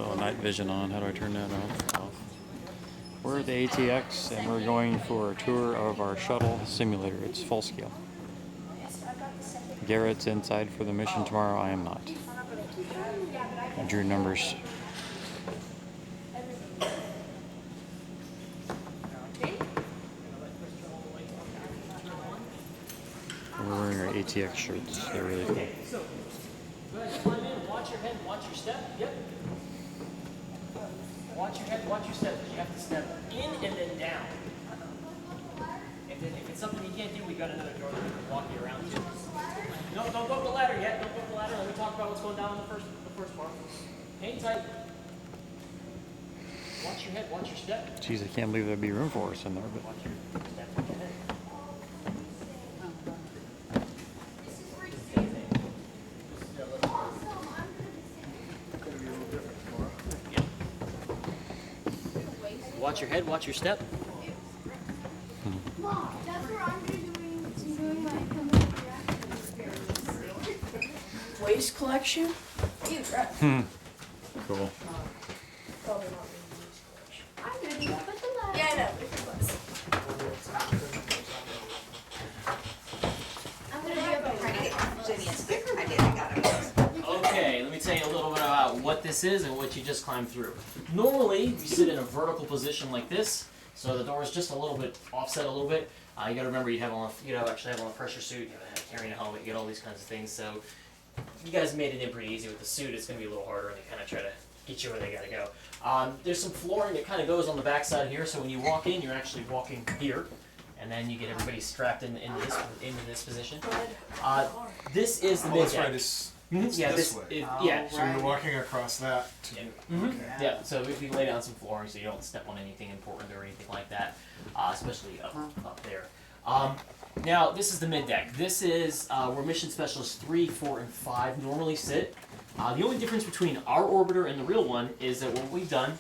Oh, night vision on. How do I turn that off? We're at the ATX and we're going for a tour of our shuttle simulator. It's full scale. Garrett's inside for the mission tomorrow. I am not. I drew numbers. We're wearing our ATX shirts. They're really cool. So, go ahead, climb in, watch your head, watch your step. Yep. Watch your head, watch your step, because you have to step in and then down. And then if it's something you can't do, we got another door that we can walk you around to. No, don't go up the ladder yet. Don't go up the ladder. Let me talk about what's going down in the first part. Hang tight. Watch your head, watch your step. Jeez, I can't believe there'd be room for us in there. But Watch your step, watch your head. Watch your head, watch your step. Mom, that's where I'm doing my waste collection. cool. Probably not waste collection. I'm gonna do that with the lab. Yeah, I know. I'm gonna do it. I got it. Okay, let me tell you a little bit about what this is and what you just climbed through. Normally, you sit in a vertical position like this, so the door is just a little bit offset a little bit. You got to remember you actually have on a pressure suit, you have carrying a helmet, you get all these kinds of things. So you guys made it in pretty easy with the suit. It's going to be a little harder, and they kind of try to get you where they got to go. There's some flooring that kind of goes on the back side here, so when you walk in, you're actually walking here. And then you get everybody strapped into this position. This is the mid deck. Yeah, this way. Yeah. So you're walking across that. Okay. Yeah. So if you lay down some flooring so you don't step on anything important or anything like that, especially up there. Now this is the mid deck. This is where mission specialists 3, 4, and 5 normally sit. The only difference between our orbiter and the real one is that what we've done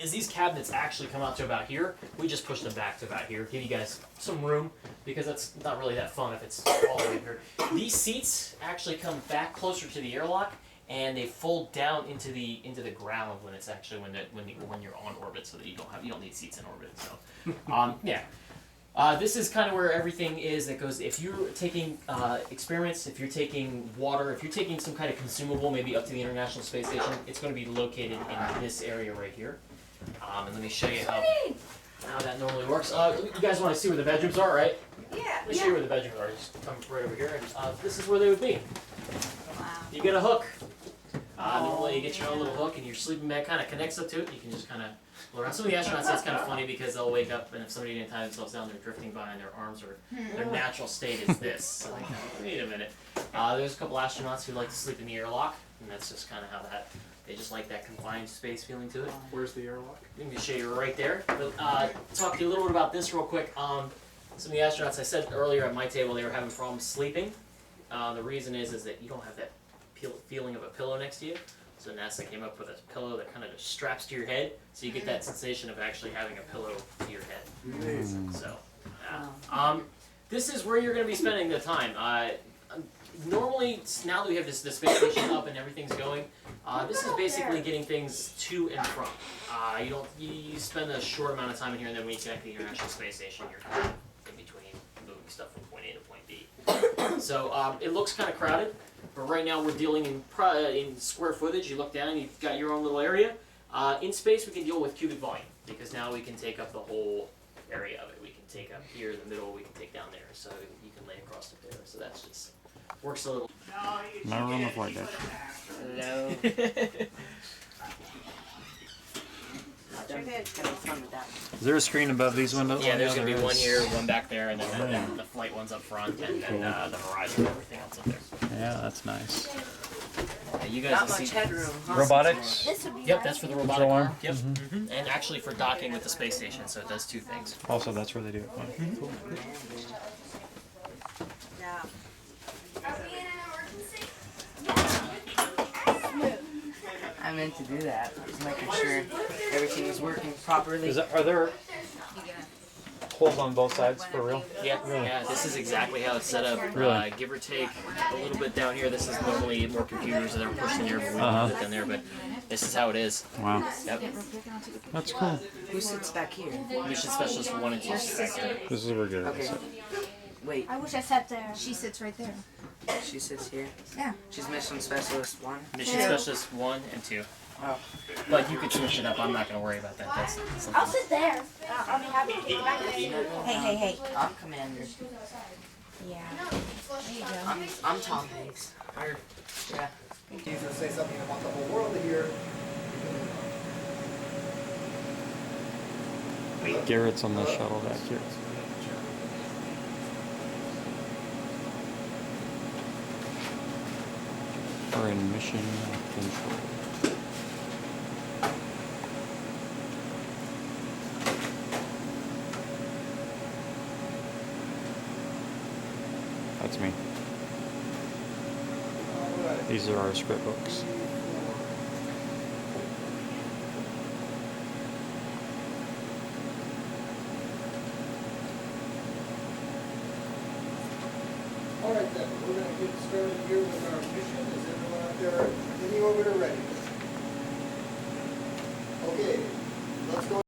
is these cabinets actually come out to about here. We just push them back to about here, give you guys some room, because that's not really that fun if it's all the way here. These seats actually come back closer to the airlock, and they fold down into the ground when it's actually when you're on orbit, so that you don't need seats in orbit. So yeah. This is kind of where everything is that goes. If you're taking experiments, if you're taking water, if you're taking some kind of consumable, maybe up to the International Space Station, it's going to be located in this area right here. And let me show you how that normally works. You guys want to see where the bedrooms are, right? Yeah. Let me show you where the bedrooms are. Just come right over here, and this is where they would be. Wow. You get a hook. Normally you get your own little hook, and your sleeping bag kind of connects up to it. You can just kind of roll around. Some of the astronauts say it's kind of funny because they'll wake up, and if somebody didn't tie themselves down, they're drifting by, and their arms are their natural state is this. So like, wait a minute. There's a couple astronauts who like to sleep in the airlock, and that's just kind of how that. They just like that confined space feeling to it. Where's the airlock? Let me show you right there. But, talk to you a little bit about this real quick. Some of the astronauts, I said earlier at my table, they were having problems sleeping. The reason is that you don't have that feeling of a pillow next to you. So NASA came up with a pillow that kind of just straps to your head, so you get that sensation of actually having a pillow to your head. Amazing. So, this is where you're going to be spending the time. Normally, now that we have this space station up and everything's going, this is basically getting things to and from. You spend a short amount of time in here, and then when you get to the International Space Station, you're kind of in between moving stuff from point A to point B. So it looks kind of crowded, but right now we're dealing in square footage. You look down, you've got your own little area. In space, we can deal with cubic volume, because now we can take up the whole area of it. We can take up here in the middle, we can take down there, so you can lay across it there. So that's just works a little. My room of flight deck. Hello. Is there a screen above these windows? Yeah, there's going to be one here, one back there, and then the flight one's up front, and then the horizon and everything else up there. Yeah, that's nice. You guys Not will much see. headroom, huh? Robotics? This would be Yep, nice. that's for the robotic arm. Yep. And actually for docking with the space station, so it does two things. Also, that's where they do it. Cool. Yeah. Are we in an emergency? I meant to do that. I was making sure everything was working properly. Are there pulls on both sides for real? Yeah, yeah. This is exactly how it's set up. Really? Give or take a little bit down here. This is normally more computers that are pushing here, but we Uh-huh. put it down there. But this is how it is. Wow. Yep. That's cool. Who sits back here? Mission specialist 1 and 2 sit back there. This is where we're good. Okay. Wait, I wish I sat there. She sits right there. she sits here. Yeah. She's mission specialist 1. Mission specialist 1 and 2. Oh. But you could switch it up. I'm not going to worry about that. That's something. I'll sit there. I'll be happy to get back there. Hey. I'm commander. Yeah. There you go. I'm Tom Hanks. Or, yeah. He's going to say something I want the whole world to hear. Garrett's on the shuttle back here. We're in mission control. That's me. These are our script books. All right then, we're going to get started here with our mission. Is everyone out there in the orbiter ready? Okay, let's go.